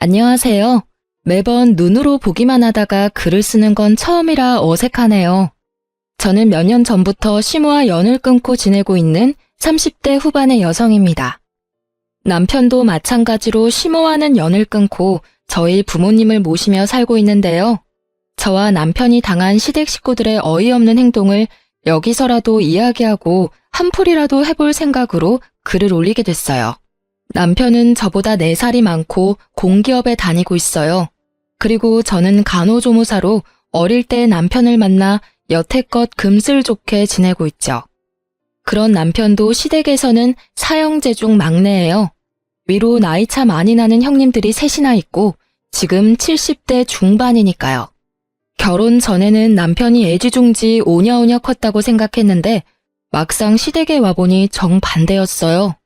안녕하세요. 매번 눈으로 보기만 하다가 글을 쓰는 건 처음이라 어색하네요. 저는 몇 년 전부터 시모와 연을 끊고 지내고 있는 30대 후반의 여성입니다. 남편도 마찬가지로 시모와는 연을 끊고 저희 부모님을 모시며 살고 있는데요. 저와 남편이 당한 시댁 식구들의 어이없는 행동을 여기서라도 이야기하고 한풀이라도 해볼 생각으로 글을 올리게 됐어요. 남편은 저보다 4살이 많고 공기업에 다니고 있어요. 그리고 저는 간호조무사로 어릴 때 남편을 만나 여태껏 금슬 좋게 지내고 있죠. 그런 남편도 시댁에서는 사형제 중 막내예요. 위로 나이차 많이 나는 형님들이 셋이나 있고 지금 70대 중반이니까요. 결혼 전에는 남편이 애지중지 오냐오냐 컸다고 생각했는데 막상 시댁에 와보니 정반대였어요.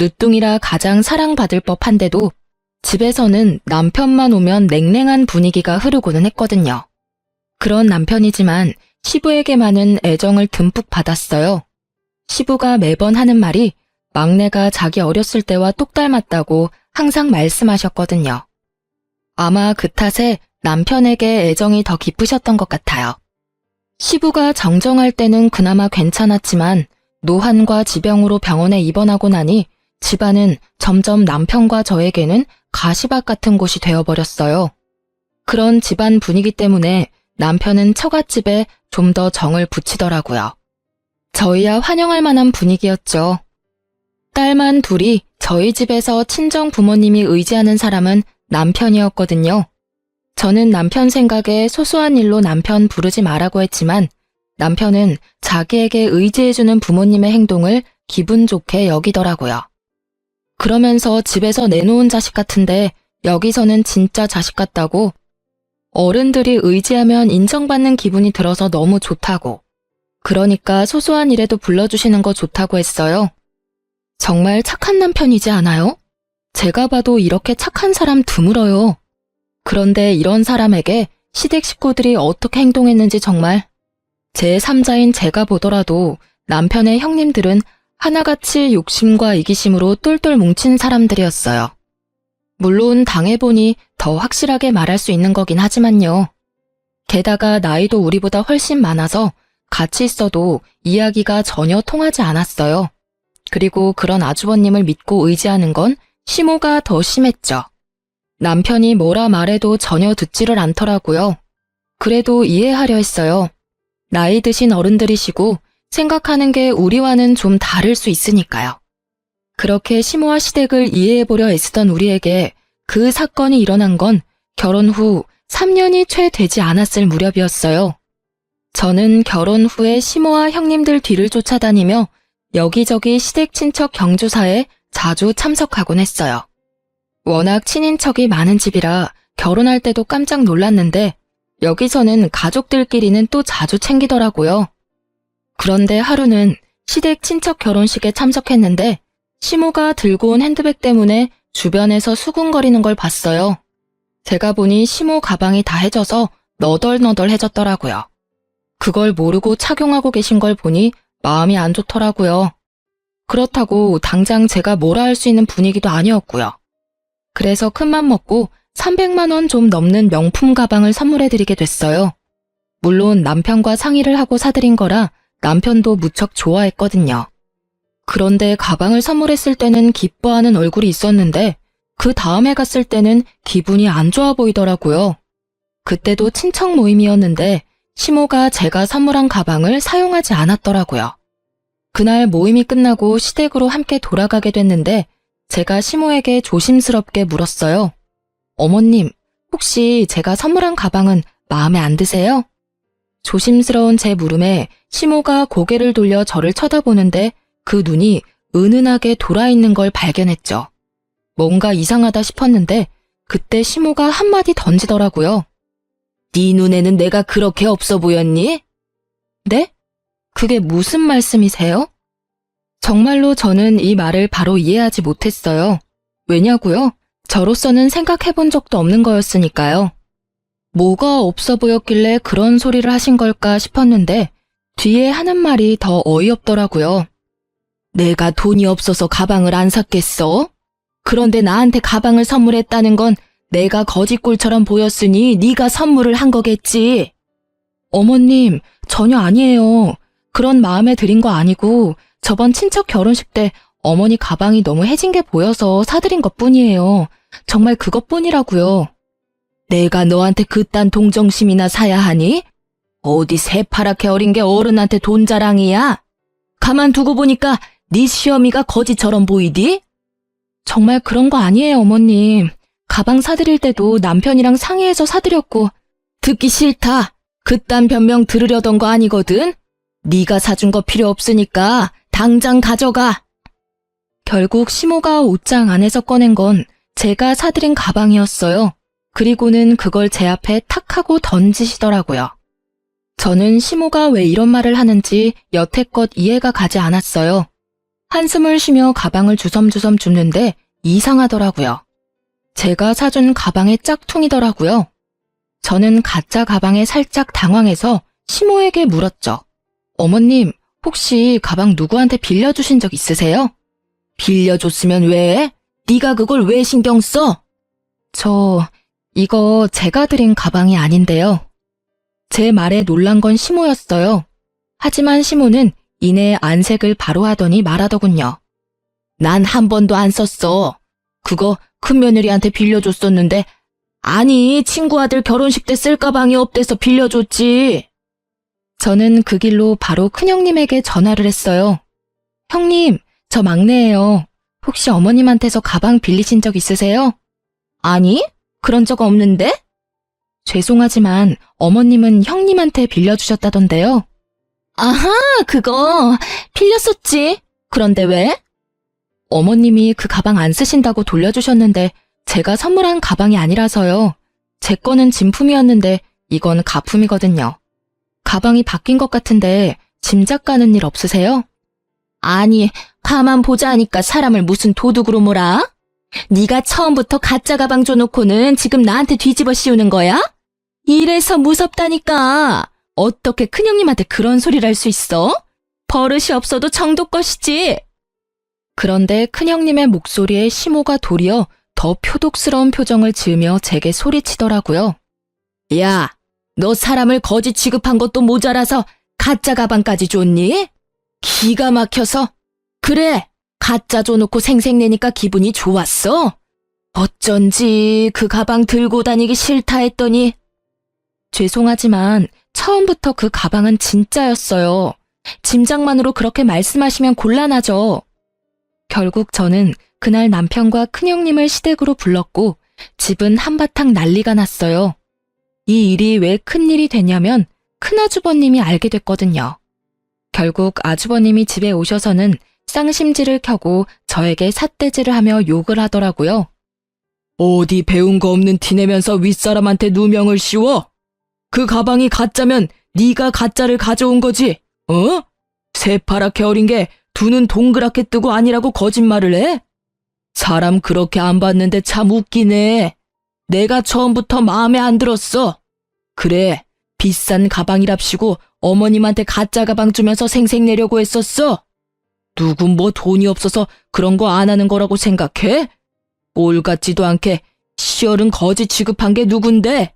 늦둥이라 가장 사랑받을 법한데도 집에서는 남편만 오면 냉랭한 분위기가 흐르고는 했거든요. 그런 남편이지만 시부에게만은 애정을 듬뿍 받았어요. 시부가 매번 하는 말이 막내가 자기 어렸을 때와 똑 닮았다고 항상 말씀하셨거든요. 아마 그 탓에 남편에게 애정이 더 깊으셨던 것 같아요. 시부가 정정할 때는 그나마 괜찮았지만 노환과 지병으로 병원에 입원하고 나니 집안은 점점 남편과 저에게는 가시밭 같은 곳이 되어버렸어요. 그런 집안 분위기 때문에 남편은 처갓집에 좀 더 정을 붙이더라고요. 저희야 환영할 만한 분위기였죠. 딸만 둘이 저희 집에서 친정 부모님이 의지하는 사람은 남편이었거든요. 저는 남편 생각에 소소한 일로 남편 부르지 말라고 했지만 남편은 자기에게 의지해주는 부모님의 행동을 기분 좋게 여기더라고요. 그러면서 집에서 내놓은 자식 같은데 여기서는 진짜 자식 같다고, 어른들이 의지하면 인정받는 기분이 들어서 너무 좋다고, 그러니까 소소한 일에도 불러주시는 거 좋다고 했어요. 정말 착한 남편이지 않아요? 제가 봐도 이렇게 착한 사람 드물어요. 그런데 이런 사람에게 시댁 식구들이 어떻게 행동했는지 정말, 제3자인 제가 보더라도 남편의 형님들은 하나같이 욕심과 이기심으로 똘똘 뭉친 사람들이었어요. 물론 당해보니 더 확실하게 말할 수 있는 거긴 하지만요. 게다가 나이도 우리보다 훨씬 많아서 같이 있어도 이야기가 전혀 통하지 않았어요. 그리고 그런 아주버님을 믿고 의지하는 건 시모가 더 심했죠. 남편이 뭐라 말해도 전혀 듣지를 않더라고요. 그래도 이해하려 했어요. 나이 드신 어른들이시고 생각하는 게 우리와는 좀 다를 수 있으니까요. 그렇게 시모와 시댁을 이해해보려 애쓰던 우리에게 그 사건이 일어난 건 결혼 후 3년이 채 되지 않았을 무렵이었어요. 저는 결혼 후에 시모와 형님들 뒤를 쫓아다니며 여기저기 시댁 친척 경조사에 자주 참석하곤 했어요. 워낙 친인척이 많은 집이라 결혼할 때도 깜짝 놀랐는데 여기서는 가족들끼리는 또 자주 챙기더라고요. 그런데 하루는 시댁 친척 결혼식에 참석했는데 시모가 들고 온 핸드백 때문에 주변에서 수군거리는 걸 봤어요. 제가 보니 시모 가방이 다 해져서 너덜너덜해졌더라고요. 그걸 모르고 착용하고 계신 걸 보니 마음이 안 좋더라고요. 그렇다고 당장 제가 뭐라 할 수 있는 분위기도 아니었고요. 그래서 큰맘 먹고 300만 원 좀 넘는 명품 가방을 선물해드리게 됐어요. 물론 남편과 상의를 하고 사드린 거라 남편도 무척 좋아했거든요. 그런데 가방을 선물했을 때는 기뻐하는 얼굴이 있었는데 그 다음에 갔을 때는 기분이 안 좋아 보이더라고요. 그때도 친척 모임이었는데 시모가 제가 선물한 가방을 사용하지 않았더라고요. 그날 모임이 끝나고 시댁으로 함께 돌아가게 됐는데 제가 시모에게 조심스럽게 물었어요. 어머님, 혹시 제가 선물한 가방은 마음에 안 드세요? 조심스러운 제 물음에 시모가 고개를 돌려 저를 쳐다보는데 그 눈이 은은하게 돌아있는 걸 발견했죠. 뭔가 이상하다 싶었는데 그때 시모가 한마디 던지더라고요. 네 눈에는 내가 그렇게 없어 보였니? 네? 그게 무슨 말씀이세요? 정말로 저는 이 말을 바로 이해하지 못했어요. 왜냐고요? 저로서는 생각해본 적도 없는 거였으니까요. 뭐가 없어 보였길래 그런 소리를 하신 걸까 싶었는데 뒤에 하는 말이 더 어이없더라고요. 내가 돈이 없어서 가방을 안 샀겠어? 그런데 나한테 가방을 선물했다는 건 내가 거짓골처럼 보였으니 네가 선물을 한 거겠지. 어머님, 전혀 아니에요. 그런 마음에 들인 거 아니고 저번 친척 결혼식 때 어머니 가방이 너무 해진 게 보여서 사드린 것뿐이에요. 정말 그것뿐이라고요. 내가 너한테 그딴 동정심이나 사야 하니? 어디 새파랗게 어린 게 어른한테 돈 자랑이야? 가만두고 보니까 네 시어미가 거지처럼 보이디? 정말 그런 거 아니에요, 어머님. 가방 사드릴 때도 남편이랑 상의해서 사드렸고. 듣기 싫다. 그딴 변명 들으려던 거 아니거든? 네가 사준 거 필요 없으니까 당장 가져가. 결국 시모가 옷장 안에서 꺼낸 건 제가 사드린 가방이었어요. 그리고는 그걸 제 앞에 탁 하고 던지시더라고요. 저는 시모가 왜 이런 말을 하는지 여태껏 이해가 가지 않았어요. 한숨을 쉬며 가방을 주섬주섬 줍는데 이상하더라고요. 제가 사준 가방의 짝퉁이더라고요. 저는 가짜 가방에 살짝 당황해서 시모에게 물었죠. 어머님, 혹시 가방 누구한테 빌려주신 적 있으세요? 빌려줬으면 왜? 네가 그걸 왜 신경 써? 이거 제가 드린 가방이 아닌데요. 제 말에 놀란 건 시모였어요. 하지만 시모는 이내 안색을 바로 하더니 말하더군요. 난 한 번도 안 썼어. 그거 큰며느리한테 빌려줬었는데 아니, 친구 아들 결혼식 때 쓸 가방이 없대서 빌려줬지. 저는 그 길로 바로 큰형님에게 전화를 했어요. 형님, 저 막내예요. 혹시 어머님한테서 가방 빌리신 적 있으세요? 아니, 그런 적 없는데? 죄송하지만 어머님은 형님한테 빌려주셨다던데요. 아하, 그거 빌렸었지. 그런데 왜? 어머님이 그 가방 안 쓰신다고 돌려주셨는데 제가 선물한 가방이 아니라서요. 제 거는 진품이었는데 이건 가품이거든요. 가방이 바뀐 것 같은데 짐작 가는 일 없으세요? 아니, 가만 보자 하니까 사람을 무슨 도둑으로 몰아? 네가 처음부터 가짜 가방 줘놓고는 지금 나한테 뒤집어 씌우는 거야? 이래서 무섭다니까. 어떻게 큰형님한테 그런 소리를 할 수 있어? 버릇이 없어도 정도껏이지. 그런데 큰형님의 목소리에 시모가 도리어 더 표독스러운 표정을 지으며 제게 소리치더라고요. 야, 너 사람을 거지 취급한 것도 모자라서 가짜 가방까지 줬니? 기가 막혀서. 그래, 가짜 줘놓고 생색내니까 기분이 좋았어? 어쩐지 그 가방 들고 다니기 싫다 했더니. 죄송하지만 처음부터 그 가방은 진짜였어요. 짐작만으로 그렇게 말씀하시면 곤란하죠. 결국 저는 그날 남편과 큰형님을 시댁으로 불렀고 집은 한바탕 난리가 났어요. 이 일이 왜 큰일이 됐냐면 큰아주버님이 알게 됐거든요. 결국 아주버님이 집에 오셔서는 쌍심지를 켜고 저에게 삿대질을 하며 욕을 하더라고요. 어디 배운 거 없는 티내면서 윗사람한테 누명을 씌워? 그 가방이 가짜면 네가 가짜를 가져온 거지, 어? 새파랗게 어린 게 두 눈 동그랗게 뜨고 아니라고 거짓말을 해? 사람 그렇게 안 봤는데 참 웃기네. 내가 처음부터 마음에 안 들었어. 그래, 비싼 가방이랍시고 어머님한테 가짜 가방 주면서 생색내려고 했었어? 누군 뭐 돈이 없어서 그런 거 안 하는 거라고 생각해? 꼴 같지도 않게 시어른 거지 취급한 게 누군데?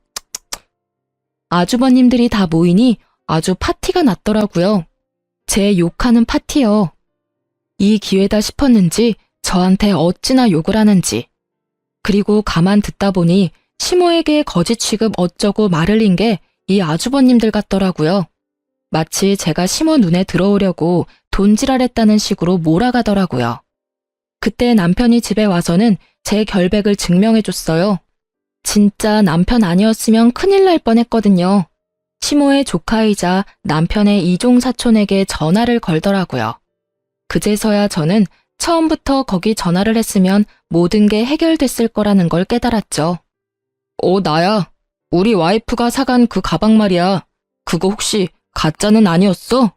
아주버님들이 다 모이니 아주 파티가 났더라고요. 제 욕하는 파티요. 이 기회다 싶었는지 저한테 어찌나 욕을 하는지. 그리고 가만 듣다 보니 시모에게 거지 취급 어쩌고 말을 인 게 이 아주버님들 같더라고요. 마치 제가 시모 눈에 들어오려고 돈지랄했다는 식으로 몰아가더라고요. 그때 남편이 집에 와서는 제 결백을 증명해줬어요. 진짜 남편 아니었으면 큰일 날 뻔했거든요. 시모의 조카이자 남편의 이종사촌에게 전화를 걸더라고요. 그제서야 저는 처음부터 거기 전화를 했으면 모든 게 해결됐을 거라는 걸 깨달았죠. 나야. 우리 와이프가 사간 그 가방 말이야. 그거 혹시 가짜는 아니었어?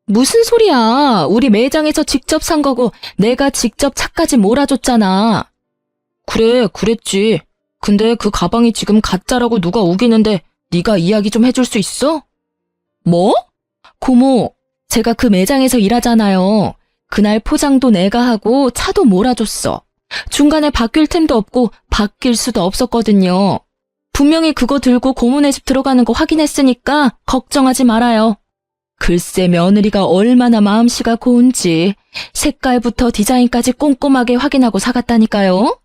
무슨 소리야. 우리 매장에서 직접 산 거고 내가 직접 차까지 몰아줬잖아. 그래, 그랬지. 근데 그 가방이 지금 가짜라고 누가 우기는데 네가 이야기 좀 해줄 수 있어? 뭐? 고모, 제가 그 매장에서 일하잖아요. 그날 포장도 내가 하고 차도 몰아줬어. 중간에 바뀔 틈도 없고 바뀔 수도 없었거든요. 분명히 그거 들고 고모네 집 들어가는 거 확인했으니까 걱정하지 말아요. 글쎄 며느리가 얼마나 마음씨가 고운지 색깔부터 디자인까지 꼼꼼하게 확인하고 사갔다니까요.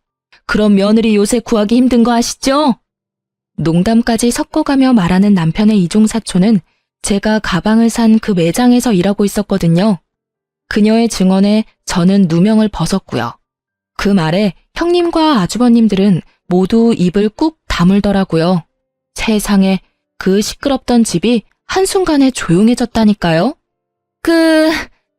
그럼 며느리 요새 구하기 힘든 거 아시죠? 농담까지 섞어가며 말하는 남편의 이종사촌은 제가 가방을 산 그 매장에서 일하고 있었거든요. 그녀의 증언에 저는 누명을 벗었고요. 그 말에 형님과 아주버님들은 모두 입을 꾹 다물더라고요. 세상에 그 시끄럽던 집이 한순간에 조용해졌다니까요.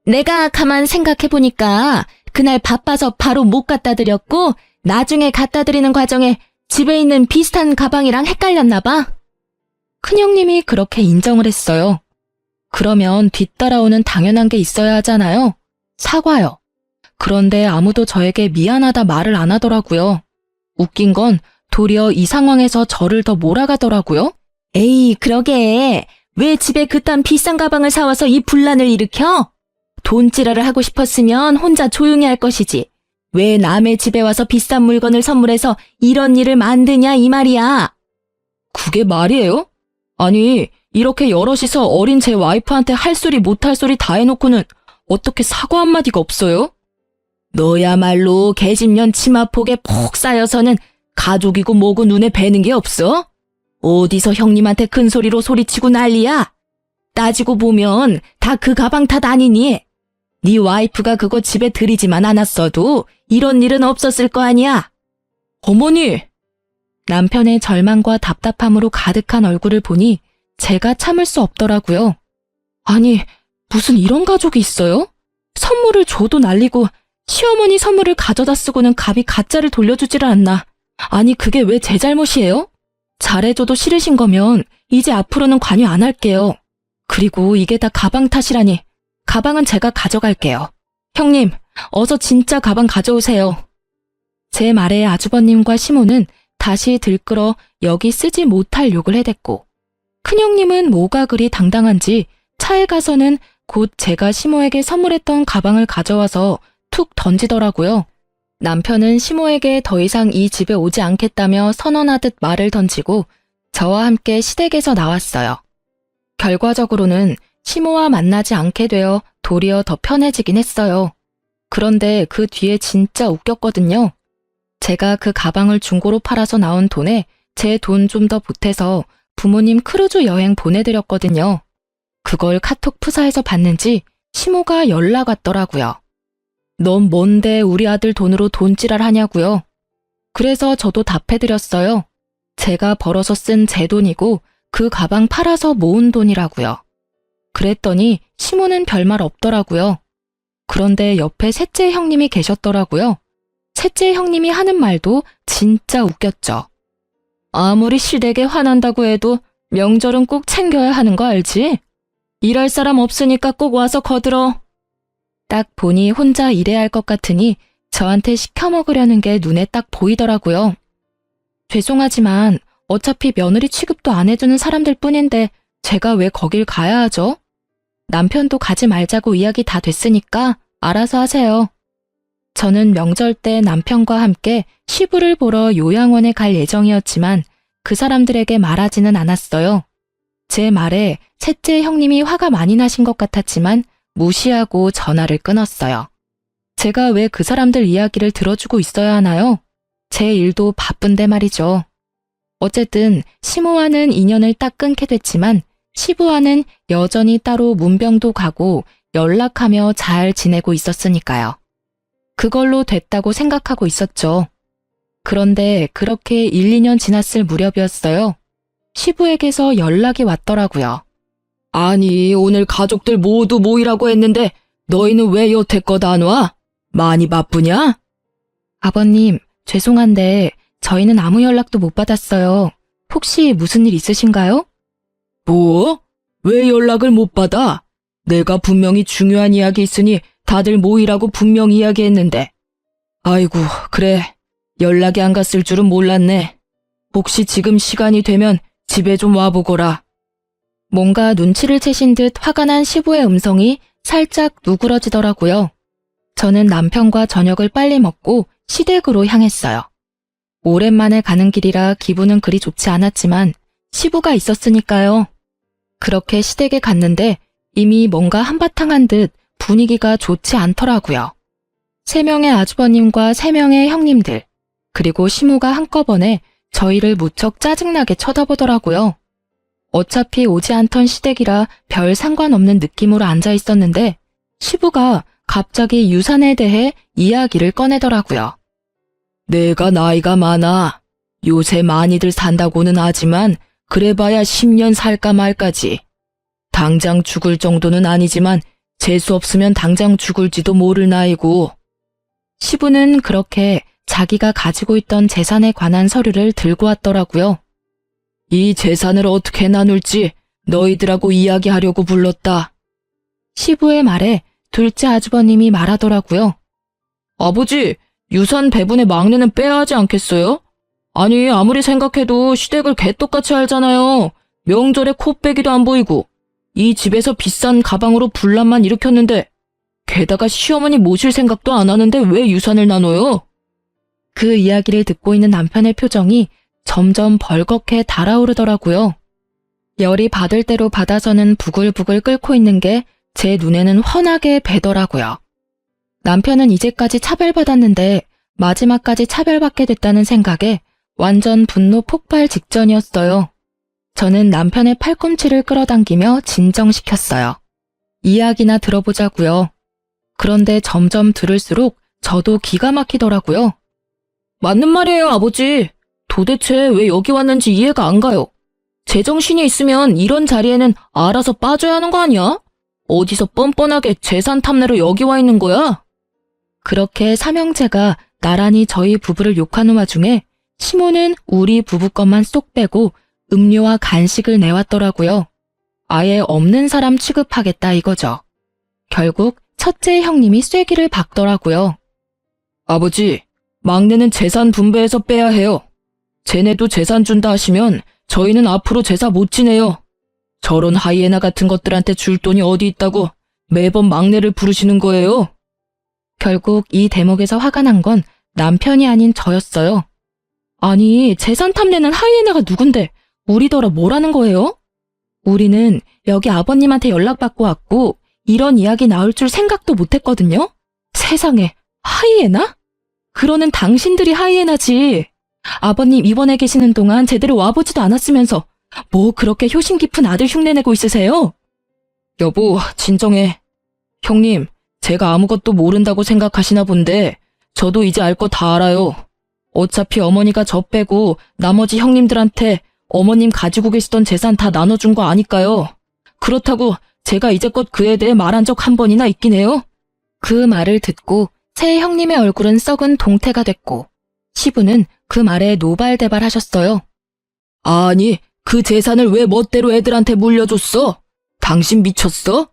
내가 가만 생각해보니까 그날 바빠서 바로 못 갖다 드렸고 나중에 갖다 드리는 과정에 집에 있는 비슷한 가방이랑 헷갈렸나 봐. 큰형님이 그렇게 인정을 했어요. 그러면 뒤따라오는 당연한 게 있어야 하잖아요. 사과요. 그런데 아무도 저에게 미안하다 말을 안 하더라고요. 웃긴 건 도리어 이 상황에서 저를 더 몰아가더라고요. 에이, 그러게. 왜 집에 그딴 비싼 가방을 사와서 이 분란을 일으켜? 돈지랄을 하고 싶었으면 혼자 조용히 할 것이지. 왜 남의 집에 와서 비싼 물건을 선물해서 이런 일을 만드냐 이 말이야. 그게 말이에요? 아니, 이렇게 여럿이서 어린 제 와이프한테 할 소리 못할 소리 다 해놓고는 어떻게 사과 한마디가 없어요? 너야말로 계집년 치마폭에 폭 쌓여서는 가족이고 뭐고 눈에 뵈는 게 없어? 어디서 형님한테 큰 소리로 소리치고 난리야? 따지고 보면 다 그 가방 탓 아니니? 네 와이프가 그거 집에 들이지만 않았어도 이런 일은 없었을 거 아니야? 어머니! 남편의 절망과 답답함으로 가득한 얼굴을 보니 제가 참을 수 없더라고요. 아니, 무슨 이런 가족이 있어요? 선물을 줘도 날리고 시어머니 선물을 가져다 쓰고는 감히 가짜를 돌려주지를 않나. 아니, 그게 왜 제 잘못이에요? 잘해줘도 싫으신 거면 이제 앞으로는 관여 안 할게요. 그리고 이게 다 가방 탓이라니. 가방은 제가 가져갈게요. 형님, 어서 진짜 가방 가져오세요. 제 말에 아주버님과 시모는 다시 들끓어 여기 쓰지 못할 욕을 해댔고, 큰형님은 뭐가 그리 당당한지 차에 가서는 곧 제가 시모에게 선물했던 가방을 가져와서 툭 던지더라고요. 남편은 시모에게 더 이상 이 집에 오지 않겠다며 선언하듯 말을 던지고 저와 함께 시댁에서 나왔어요. 결과적으로는 시모와 만나지 않게 되어 도리어 더 편해지긴 했어요. 그런데 그 뒤에 진짜 웃겼거든요. 제가 그 가방을 중고로 팔아서 나온 돈에 제 돈 좀 더 보태서 부모님 크루즈 여행 보내드렸거든요. 그걸 카톡 프사에서 봤는지 시모가 연락 왔더라고요. 넌 뭔데 우리 아들 돈으로 돈지랄 하냐고요. 그래서 저도 답해드렸어요. 제가 벌어서 쓴 제 돈이고 그 가방 팔아서 모은 돈이라고요. 그랬더니 시모는 별말 없더라고요. 그런데 옆에 셋째 형님이 계셨더라고요. 셋째 형님이 하는 말도 진짜 웃겼죠. 아무리 시댁에 화난다고 해도 명절은 꼭 챙겨야 하는 거 알지? 일할 사람 없으니까 꼭 와서 거들어. 딱 보니 혼자 일해야 할 것 같으니 저한테 시켜 먹으려는 게 눈에 딱 보이더라고요. 죄송하지만 어차피 며느리 취급도 안 해주는 사람들 뿐인데 제가 왜 거길 가야 하죠? 남편도 가지 말자고 이야기 다 됐으니까 알아서 하세요. 저는 명절 때 남편과 함께 시부를 보러 요양원에 갈 예정이었지만 그 사람들에게 말하지는 않았어요. 제 말에 셋째 형님이 화가 많이 나신 것 같았지만 무시하고 전화를 끊었어요. 제가 왜 그 사람들 이야기를 들어주고 있어야 하나요? 제 일도 바쁜데 말이죠. 어쨌든 시모와는 인연을 딱 끊게 됐지만 시부와는 여전히 따로 문병도 가고 연락하며 잘 지내고 있었으니까요. 그걸로 됐다고 생각하고 있었죠. 그런데 그렇게 1, 2년 지났을 무렵이었어요. 시부에게서 연락이 왔더라고요. 아니, 오늘 가족들 모두 모이라고 했는데 너희는 왜 여태껏 안 와? 많이 바쁘냐? 아버님, 죄송한데 저희는 아무 연락도 못 받았어요. 혹시 무슨 일 있으신가요? 뭐? 왜 연락을 못 받아? 내가 분명히 중요한 이야기 있으니 다들 모이라고 분명히 이야기했는데. 아이고, 그래. 연락이 안 갔을 줄은 몰랐네. 혹시 지금 시간이 되면 집에 좀 와보거라. 뭔가 눈치를 채신 듯 화가 난 시부의 음성이 살짝 누그러지더라고요. 저는 남편과 저녁을 빨리 먹고 시댁으로 향했어요. 오랜만에 가는 길이라 기분은 그리 좋지 않았지만 시부가 있었으니까요. 그렇게 시댁에 갔는데 이미 뭔가 한바탕 한 듯 분위기가 좋지 않더라고요. 3명의 아주버님과 3명의 형님들, 그리고 시모가 한꺼번에 저희를 무척 짜증나게 쳐다보더라고요. 어차피 오지 않던 시댁이라 별 상관없는 느낌으로 앉아 있었는데 시부가 갑자기 유산에 대해 이야기를 꺼내더라고요. 내가 나이가 많아. 요새 많이들 산다고는 하지만 그래봐야 10년 살까 말까지. 당장 죽을 정도는 아니지만 재수 없으면 당장 죽을지도 모를 나이고. 시부는 그렇게 자기가 가지고 있던 재산에 관한 서류를 들고 왔더라고요. 이 재산을 어떻게 나눌지 너희들하고 이야기하려고 불렀다. 시부의 말에 둘째 아주버님이 말하더라고요. 아버지, 유산 배분의 막내는 빼야 하지 않겠어요? 아니, 아무리 생각해도 시댁을 개떡같이 알잖아요. 명절에 코빼기도 안 보이고 이 집에서 비싼 가방으로 분란만 일으켰는데 게다가 시어머니 모실 생각도 안 하는데 왜 유산을 나눠요? 그 이야기를 듣고 있는 남편의 표정이 점점 벌겋게 달아오르더라고요. 열이 받을 대로 받아서는 부글부글 끓고 있는 게 제 눈에는 훤하게 배더라고요. 남편은 이제까지 차별받았는데 마지막까지 차별받게 됐다는 생각에 완전 분노 폭발 직전이었어요. 저는 남편의 팔꿈치를 끌어당기며 진정시켰어요. 이야기나 들어보자고요. 그런데 점점 들을수록 저도 기가 막히더라고요. 맞는 말이에요, 아버지. 도대체 왜 여기 왔는지 이해가 안 가요. 제정신이 있으면 이런 자리에는 알아서 빠져야 하는 거 아니야? 어디서 뻔뻔하게 재산 탐내러 여기 와 있는 거야? 그렇게 삼형제가 나란히 저희 부부를 욕하는 와중에 시모는 우리 부부 것만 쏙 빼고 음료와 간식을 내왔더라고요. 아예 없는 사람 취급하겠다 이거죠. 결국 첫째 형님이 쐐기를 박더라고요. 아버지, 막내는 재산 분배해서 빼야 해요. 쟤네도 재산 준다 하시면 저희는 앞으로 제사 못 지내요. 저런 하이에나 같은 것들한테 줄 돈이 어디 있다고 매번 막내를 부르시는 거예요. 결국 이 대목에서 화가 난 건 남편이 아닌 저였어요. 아니, 재산 탐내는 하이에나가 누군데 우리더러 뭐라는 거예요? 우리는 여기 아버님한테 연락받고 왔고 이런 이야기 나올 줄 생각도 못했거든요. 세상에, 하이에나? 그러는 당신들이 하이에나지. 아버님 입원해 계시는 동안 제대로 와보지도 않았으면서 뭐 그렇게 효심 깊은 아들 흉내내고 있으세요? 여보, 진정해. 형님, 제가 아무것도 모른다고 생각하시나 본데 저도 이제 알 거 다 알아요. 어차피 어머니가 저 빼고 나머지 형님들한테 어머님 가지고 계시던 재산 다 나눠준 거 아니까요. 그렇다고 제가 이제껏 그에 대해 말한 적 한 번이나 있긴 해요. 그 말을 듣고 새 형님의 얼굴은 썩은 동태가 됐고 시부는 그 말에 노발대발하셨어요. 아니, 그 재산을 왜 멋대로 애들한테 물려줬어? 당신 미쳤어?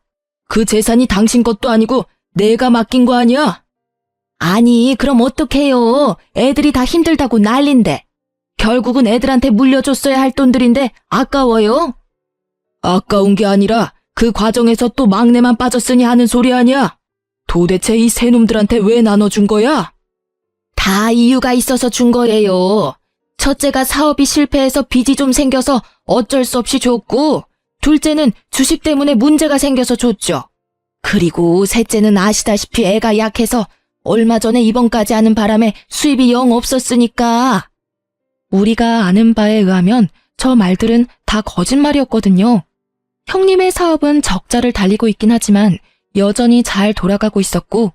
그 재산이 당신 것도 아니고 내가 맡긴 거 아니야? 아니, 그럼 어떡해요? 애들이 다 힘들다고 난린데. 결국은 애들한테 물려줬어야 할 돈들인데 아까워요? 아까운 게 아니라 그 과정에서 또 막내만 빠졌으니 하는 소리 아니야? 도대체 이 세 놈들한테 왜 나눠준 거야? 다 이유가 있어서 준 거예요. 첫째가 사업이 실패해서 빚이 좀 생겨서 어쩔 수 없이 줬고, 둘째는 주식 때문에 문제가 생겨서 줬죠. 그리고 셋째는 아시다시피 애가 약해서 얼마 전에 입원까지 하는 바람에 수입이 영 없었으니까. 우리가 아는 바에 의하면 저 말들은 다 거짓말이었거든요. 형님의 사업은 적자를 달리고 있긴 하지만 여전히 잘 돌아가고 있었고,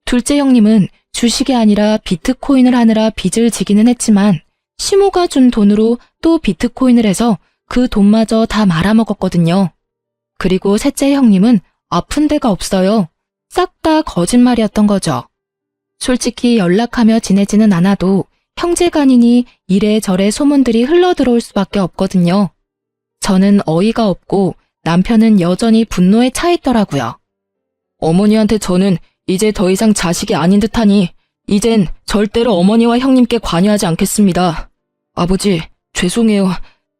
둘째 형님은 주식이 아니라 비트코인을 하느라 빚을 지기는 했지만 시모가 준 돈으로 또 비트코인을 해서 그 돈마저 다 말아먹었거든요. 그리고 셋째 형님은 아픈 데가 없어요. 싹 다 거짓말이었던 거죠. 솔직히 연락하며 지내지는 않아도 형제간이니 이래저래 소문들이 흘러들어올 수밖에 없거든요. 저는 어이가 없고 남편은 여전히 분노에 차 있더라고요. 어머니한테 저는 이제 더 이상 자식이 아닌 듯하니 이젠 절대로 어머니와 형님께 관여하지 않겠습니다. 아버지, 죄송해요.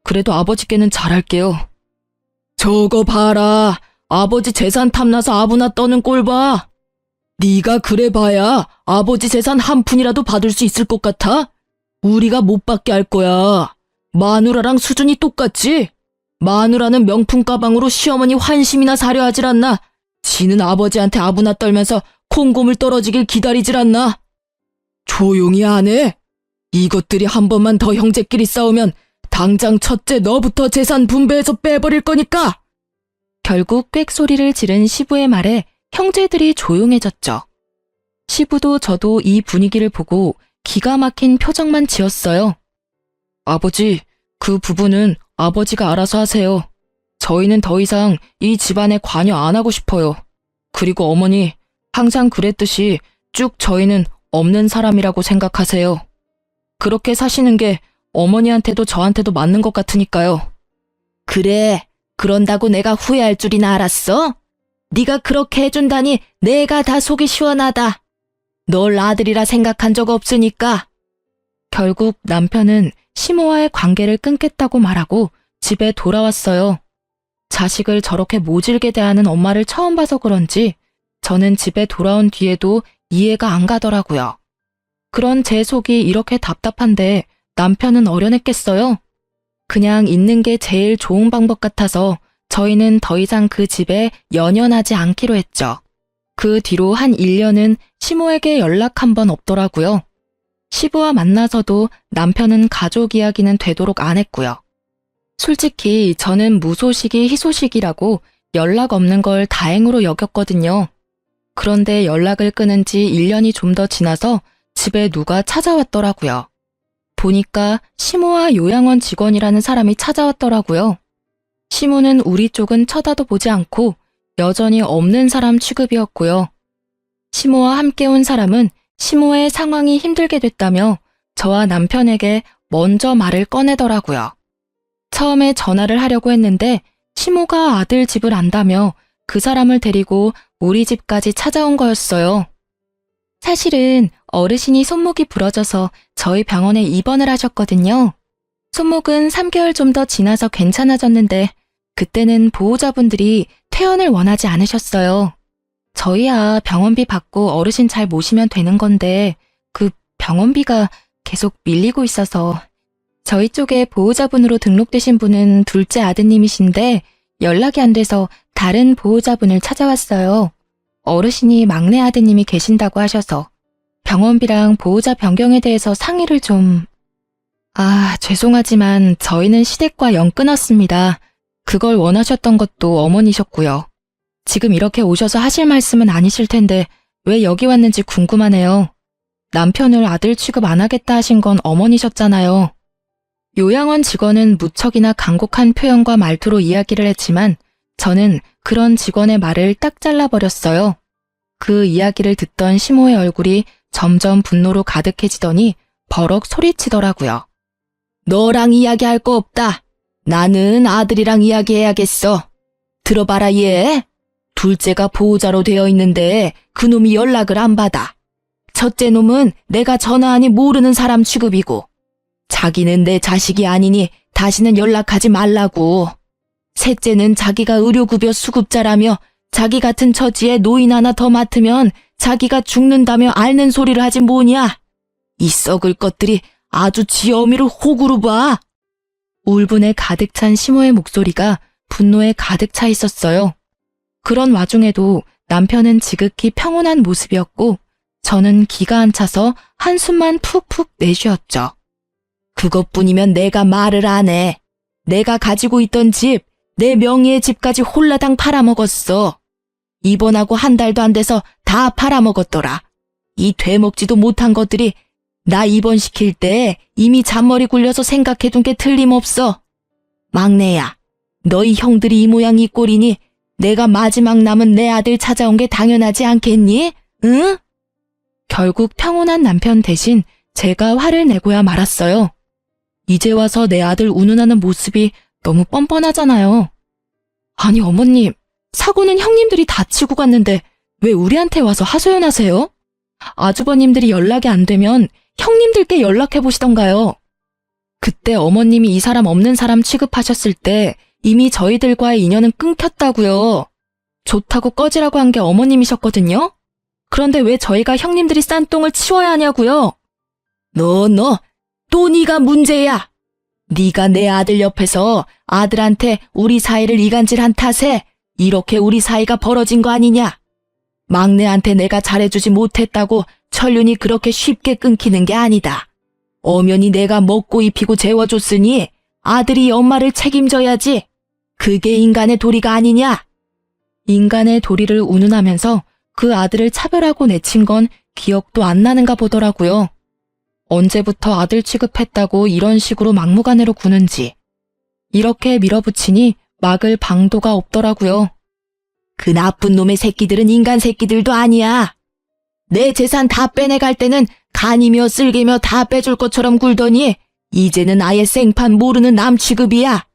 그래도 아버지께는 잘할게요. 저거 봐라. 아버지 재산 탐나서 아부나 떠는 꼴 봐. 네가 그래봐야 아버지 재산 한 푼이라도 받을 수 있을 것 같아? 우리가 못 받게 할 거야. 마누라랑 수준이 똑같지? 마누라는 명품 가방으로 시어머니 환심이나 사려 하질 않나? 지는 아버지한테 아부나 떨면서 콩고물 떨어지길 기다리질 않나? 조용히 안 해? 이것들이 한 번만 더 형제끼리 싸우면 당장 첫째 너부터 재산 분배해서 빼버릴 거니까! 결국 꽥소리를 지른 시부의 말에 형제들이 조용해졌죠. 시부도 저도 이 분위기를 보고 기가 막힌 표정만 지었어요. 아버지, 그 부분은 아버지가 알아서 하세요. 저희는 더 이상 이 집안에 관여 안 하고 싶어요. 그리고 어머니, 항상 그랬듯이 쭉 저희는 없는 사람이라고 생각하세요. 그렇게 사시는 게 어머니한테도 저한테도 맞는 것 같으니까요. 그래, 그런다고 내가 후회할 줄이나 알았어? 네가 그렇게 해준다니 내가 다 속이 시원하다. 널 아들이라 생각한 적 없으니까. 결국 남편은 시모와의 관계를 끊겠다고 말하고 집에 돌아왔어요. 자식을 저렇게 모질게 대하는 엄마를 처음 봐서 그런지 저는 집에 돌아온 뒤에도 이해가 안 가더라고요. 그런 제 속이 이렇게 답답한데 남편은 어련했겠어요? 그냥 있는 게 제일 좋은 방법 같아서 저희는 더 이상 그 집에 연연하지 않기로 했죠. 그 뒤로 한 1년은 시모에게 연락 한 번 없더라고요. 시부와 만나서도 남편은 가족 이야기는 되도록 안 했고요. 솔직히 저는 무소식이 희소식이라고 연락 없는 걸 다행으로 여겼거든요. 그런데 연락을 끊은 지 1년이 좀 더 지나서 집에 누가 찾아왔더라고요. 보니까 시모와 요양원 직원이라는 사람이 찾아왔더라고요. 시모는 우리 쪽은 쳐다도 보지 않고 여전히 없는 사람 취급이었고요. 시모와 함께 온 사람은 시모의 상황이 힘들게 됐다며 저와 남편에게 먼저 말을 꺼내더라고요. 처음에 전화를 하려고 했는데 시모가 아들 집을 안다며 그 사람을 데리고 우리 집까지 찾아온 거였어요. 사실은 어르신이 손목이 부러져서 저희 병원에 입원을 하셨거든요. 손목은 3개월 좀 더 지나서 괜찮아졌는데 그때는 보호자분들이 퇴원을 원하지 않으셨어요. 저희야 병원비 받고 어르신 잘 모시면 되는 건데 그 병원비가 계속 밀리고 있어서 저희 쪽에 보호자분으로 등록되신 분은 둘째 아드님이신데 연락이 안 돼서 다른 보호자분을 찾아왔어요. 어르신이 막내 아드님이 계신다고 하셔서 병원비랑 보호자 변경에 대해서 상의를 좀... 죄송하지만 저희는 시댁과 영 끊었습니다. 그걸 원하셨던 것도 어머니셨고요. 지금 이렇게 오셔서 하실 말씀은 아니실 텐데 왜 여기 왔는지 궁금하네요. 남편을 아들 취급 안 하겠다 하신 건 어머니셨잖아요. 요양원 직원은 무척이나 간곡한 표현과 말투로 이야기를 했지만 저는 그런 직원의 말을 딱 잘라버렸어요. 그 이야기를 듣던 시모의 얼굴이 점점 분노로 가득해지더니 버럭 소리치더라고요. 너랑 이야기할 거 없다. 나는 아들이랑 이야기해야겠어. 들어봐라 얘. 둘째가 보호자로 되어 있는데 그놈이 연락을 안 받아. 첫째 놈은 내가 전화하니 모르는 사람 취급이고 자기는 내 자식이 아니니 다시는 연락하지 말라고. 셋째는 자기가 의료급여 수급자라며 자기 같은 처지에 노인 하나 더 맡으면 자기가 죽는다며 앓는 소리를 하지 뭐냐. 이 썩을 것들이 아주 지 어미를 호구로 봐. 울분에 가득 찬 시모의 목소리가 분노에 가득 차 있었어요. 그런 와중에도 남편은 지극히 평온한 모습이었고 저는 기가 안 차서 한숨만 푹푹 내쉬었죠. 그것뿐이면 내가 말을 안 해. 내가 가지고 있던 집, 내 명의의 집까지 홀라당 팔아먹었어. 입원하고 한 달도 안 돼서 다 팔아먹었더라. 이 되먹지도 못한 것들이 나 입원시킬 때 이미 잔머리 굴려서 생각해둔 게 틀림없어. 막내야, 너희 형들이 이 모양 이 꼴이니 내가 마지막 남은 내 아들 찾아온 게 당연하지 않겠니? 응? 결국 평온한 남편 대신 제가 화를 내고야 말았어요. 이제 와서 내 아들 운운하는 모습이 너무 뻔뻔하잖아요. 아니 어머님, 사고는 형님들이 다 치고 갔는데 왜 우리한테 와서 하소연하세요? 아주버님들이 연락이 안 되면 형님들께 연락해보시던가요. 그때 어머님이 이 사람 없는 사람 취급하셨을 때 이미 저희들과의 인연은 끊겼다고요. 좋다고 꺼지라고 한 게 어머님이셨거든요. 그런데 왜 저희가 형님들이 싼 똥을 치워야 하냐고요? 또 네가 문제야. 네가 내 아들 옆에서 아들한테 우리 사이를 이간질한 탓에 이렇게 우리 사이가 벌어진 거 아니냐? 막내한테 내가 잘해주지 못했다고 천륜이 그렇게 쉽게 끊기는 게 아니다. 엄연히 내가 먹고 입히고 재워줬으니 아들이 엄마를 책임져야지. 그게 인간의 도리가 아니냐? 인간의 도리를 운운하면서 그 아들을 차별하고 내친 건 기억도 안 나는가 보더라고요. 언제부터 아들 취급했다고 이런 식으로 막무가내로 구는지. 이렇게 밀어붙이니 막을 방도가 없더라고요. 그 나쁜 놈의 새끼들은 인간 새끼들도 아니야. 내 재산 다 빼내갈 때는 간이며 쓸개며 다 빼줄 것처럼 굴더니 이제는 아예 생판 모르는 남 취급이야.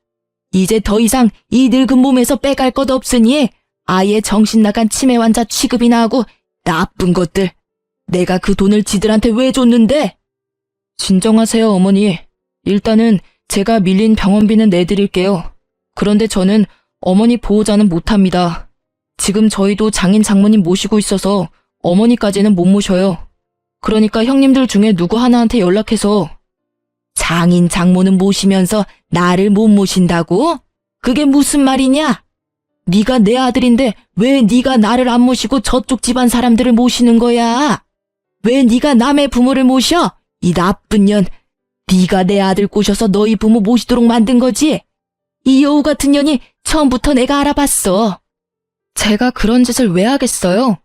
이제 더 이상 이 늙은 몸에서 빼갈 것 없으니 아예 정신 나간 치매 환자 취급이나 하고 나쁜 것들. 내가 그 돈을 지들한테 왜 줬는데? 진정하세요, 어머니. 일단은 제가 밀린 병원비는 내드릴게요. 그런데 저는 어머니 보호자는 못합니다. 지금 저희도 장인 장모님 모시고 있어서 어머니까지는 못 모셔요. 그러니까 형님들 중에 누구 하나한테 연락해서. 장인 장모는 모시면서 나를 못 모신다고? 그게 무슨 말이냐? 네가 내 아들인데 왜 네가 나를 안 모시고 저쪽 집안 사람들을 모시는 거야? 왜 네가 남의 부모를 모셔? 이 나쁜 년. 네가 내 아들 꼬셔서 너희 부모 모시도록 만든 거지? 이 여우 같은 년이 처음부터 내가 알아봤어. 제가 그런 짓을 왜 하겠어요?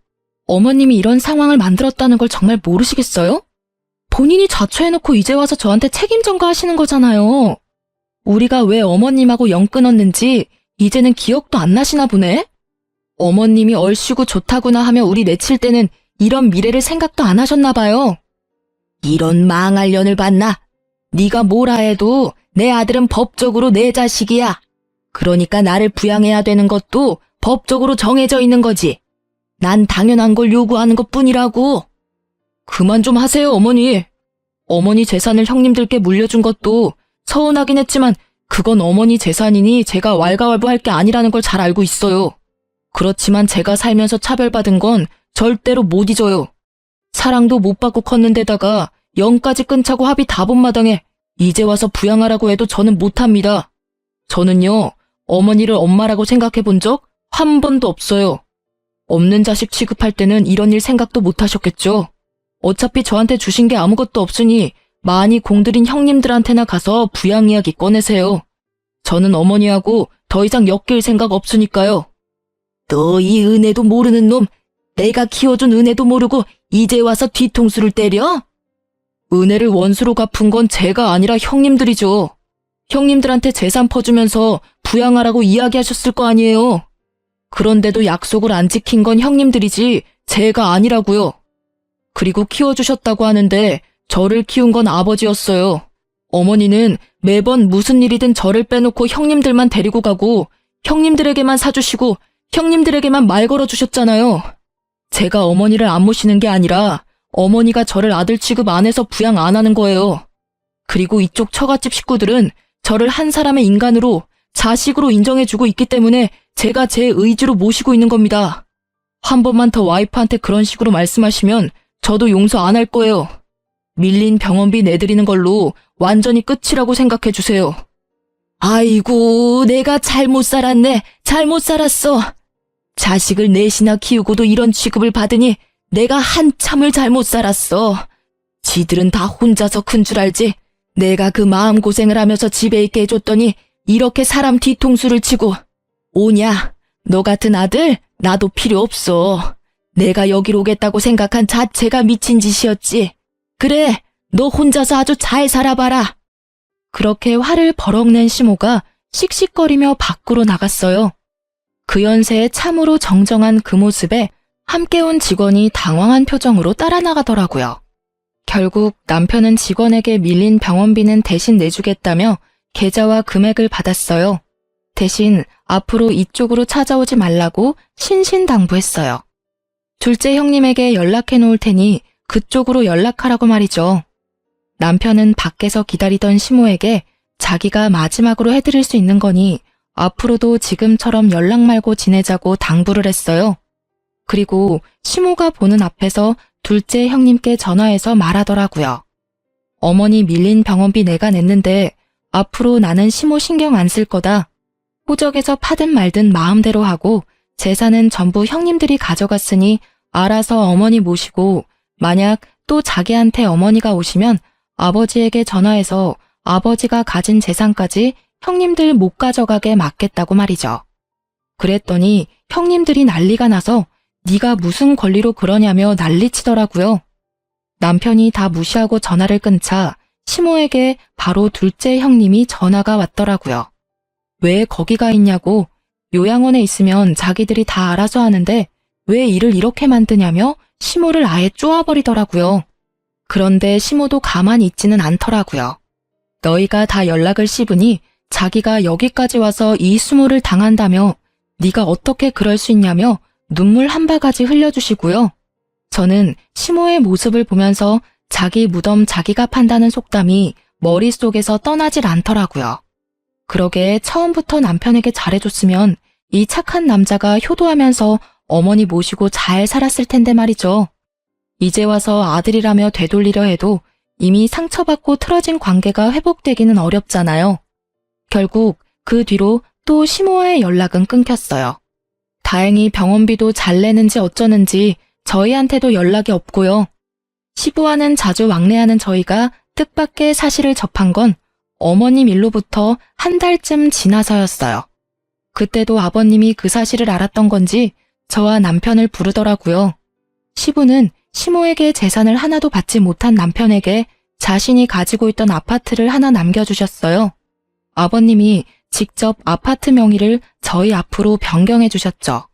어머님이 이런 상황을 만들었다는 걸 정말 모르시겠어요? 본인이 자초해놓고 이제 와서 저한테 책임 전가하시는 거잖아요. 우리가 왜 어머님하고 연 끊었는지 이제는 기억도 안 나시나 보네? 어머님이 얼씨구 좋다구나 하며 우리 내칠 때는 이런 미래를 생각도 안 하셨나 봐요. 이런 망할 년을 봤나? 네가 뭐라 해도 내 아들은 법적으로 내 자식이야. 그러니까 나를 부양해야 되는 것도 법적으로 정해져 있는 거지. 난 당연한 걸 요구하는 것뿐이라고. 그만 좀 하세요, 어머니. 어머니 재산을 형님들께 물려준 것도 서운하긴 했지만 그건 어머니 재산이니 제가 왈가왈부할 게 아니라는 걸 잘 알고 있어요. 그렇지만 제가 살면서 차별받은 건 절대로 못 잊어요. 사랑도 못 받고 컸는데다가 영까지 끊자고 합의 다 본 마당에 이제 와서 부양하라고 해도 저는 못합니다. 저는요, 어머니를 엄마라고 생각해 본 적 한 번도 없어요. 없는 자식 취급할 때는 이런 일 생각도 못 하셨겠죠. 어차피 저한테 주신 게 아무것도 없으니 많이 공들인 형님들한테나 가서 부양 이야기 꺼내세요. 저는 어머니하고 더 이상 엮일 생각 없으니까요. 너 이 은혜도 모르는 놈. 내가 키워준 은혜도 모르고 이제 와서 뒤통수를 때려? 은혜를 원수로 갚은 건 제가 아니라 형님들이죠. 형님들한테 재산 퍼주면서 부양하라고 이야기하셨을 거 아니에요. 그런데도 약속을 안 지킨 건 형님들이지 제가 아니라고요. 그리고 키워주셨다고 하는데 저를 키운 건 아버지였어요. 어머니는 매번 무슨 일이든 저를 빼놓고 형님들만 데리고 가고 형님들에게만 사주시고 형님들에게만 말 걸어주셨잖아요. 제가 어머니를 안 모시는 게 아니라 어머니가 저를 아들 취급 안 해서 부양 안 하는 거예요. 그리고 이쪽 처갓집 식구들은 저를 한 사람의 인간으로 자식으로 인정해주고 있기 때문에 제가 제 의지로 모시고 있는 겁니다. 한 번만 더 와이프한테 그런 식으로 말씀하시면 저도 용서 안 할 거예요. 밀린 병원비 내드리는 걸로 완전히 끝이라고 생각해 주세요. 아이고, 내가 잘못 살았네. 잘못 살았어. 자식을 넷이나 키우고도 이런 취급을 받으니 내가 한참을 잘못 살았어. 지들은 다 혼자서 큰 줄 알지. 내가 그 마음고생을 하면서 집에 있게 해줬더니 이렇게 사람 뒤통수를 치고. 오냐, 너 같은 아들 나도 필요 없어. 내가 여기로 오겠다고 생각한 자체가 미친 짓이었지. 그래, 너 혼자서 아주 잘 살아봐라. 그렇게 화를 버럭 낸 시모가 씩씩거리며 밖으로 나갔어요. 그 연세에 참으로 정정한 그 모습에 함께 온 직원이 당황한 표정으로 따라 나가더라고요. 결국 남편은 직원에게 밀린 병원비는 대신 내주겠다며 계좌와 금액을 받았어요. 대신 앞으로 이쪽으로 찾아오지 말라고 신신당부했어요. 둘째 형님에게 연락해 놓을 테니 그쪽으로 연락하라고 말이죠. 남편은 밖에서 기다리던 시모에게 자기가 마지막으로 해드릴 수 있는 거니 앞으로도 지금처럼 연락 말고 지내자고 당부를 했어요. 그리고 시모가 보는 앞에서 둘째 형님께 전화해서 말하더라고요. 어머니 밀린 병원비 내가 냈는데 앞으로 나는 시모 신경 안 쓸 거다. 호적에서 파든 말든 마음대로 하고 재산은 전부 형님들이 가져갔으니 알아서 어머니 모시고 만약 또 자기한테 어머니가 오시면 아버지에게 전화해서 아버지가 가진 재산까지 형님들 못 가져가게 막겠다고 말이죠. 그랬더니 형님들이 난리가 나서 네가 무슨 권리로 그러냐며 난리치더라고요. 남편이 다 무시하고 전화를 끊자 시모에게 바로 둘째 형님이 전화가 왔더라고요. 왜 거기가 있냐고, 요양원에 있으면 자기들이 다 알아서 하는데 왜 일을 이렇게 만드냐며 시모를 아예 쪼아버리더라고요. 그런데 시모도 가만히 있지는 않더라고요. 너희가 다 연락을 씹으니 자기가 여기까지 와서 이 수모를 당한다며 네가 어떻게 그럴 수 있냐며 눈물 한 바가지 흘려주시고요. 저는 시모의 모습을 보면서 자기 무덤 자기가 판다는 속담이 머릿속에서 떠나질 않더라고요. 그러게 처음부터 남편에게 잘해줬으면 이 착한 남자가 효도하면서 어머니 모시고 잘 살았을 텐데 말이죠. 이제 와서 아들이라며 되돌리려 해도 이미 상처받고 틀어진 관계가 회복되기는 어렵잖아요. 결국 그 뒤로 또 시모와의 연락은 끊겼어요. 다행히 병원비도 잘 내는지 어쩌는지 저희한테도 연락이 없고요. 시부와는 자주 왕래하는 저희가 뜻밖의 사실을 접한 건 어머님 일로부터 한 달쯤 지나서였어요. 그때도 아버님이 그 사실을 알았던 건지 저와 남편을 부르더라고요. 시부는 시모에게 재산을 하나도 받지 못한 남편에게 자신이 가지고 있던 아파트를 하나 남겨주셨어요. 아버님이 직접 아파트 명의를 저희 앞으로 변경해 주셨죠.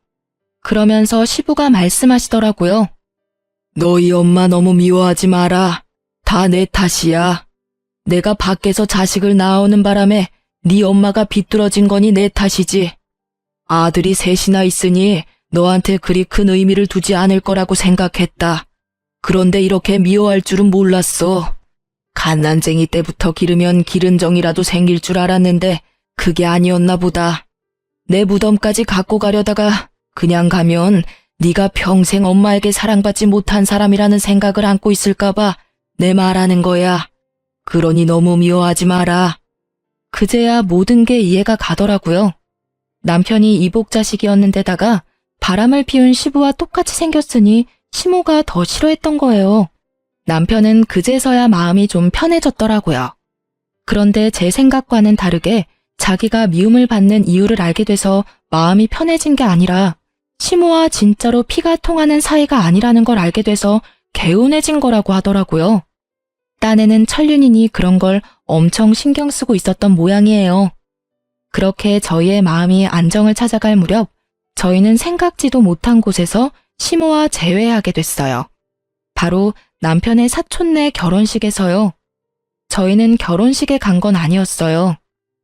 그러면서 시부가 말씀하시더라고요. 너희 엄마 너무 미워하지 마라. 다 내 탓이야. 내가 밖에서 자식을 낳아오는 바람에 네 엄마가 비뚤어진 거니 내 탓이지. 아들이 셋이나 있으니 너한테 그리 큰 의미를 두지 않을 거라고 생각했다. 그런데 이렇게 미워할 줄은 몰랐어. 갓난쟁이 때부터 기르면 기른 정이라도 생길 줄 알았는데 그게 아니었나 보다. 내 무덤까지 갖고 가려다가 그냥 가면 네가 평생 엄마에게 사랑받지 못한 사람이라는 생각을 안고 있을까봐 내 말하는 거야. 그러니 너무 미워하지 마라. 그제야 모든 게 이해가 가더라고요. 남편이 이복자식이었는데다가 바람을 피운 시부와 똑같이 생겼으니 시모가 더 싫어했던 거예요. 남편은 그제서야 마음이 좀 편해졌더라고요. 그런데 제 생각과는 다르게 자기가 미움을 받는 이유를 알게 돼서 마음이 편해진 게 아니라 시모와 진짜로 피가 통하는 사이가 아니라는 걸 알게 돼서 개운해진 거라고 하더라고요. 딴에는 천륜이니 그런 걸 엄청 신경 쓰고 있었던 모양이에요. 그렇게 저희의 마음이 안정을 찾아갈 무렵 저희는 생각지도 못한 곳에서 시모와 재회하게 됐어요. 바로 남편의 사촌네 결혼식에서요. 저희는 결혼식에 간 건 아니었어요.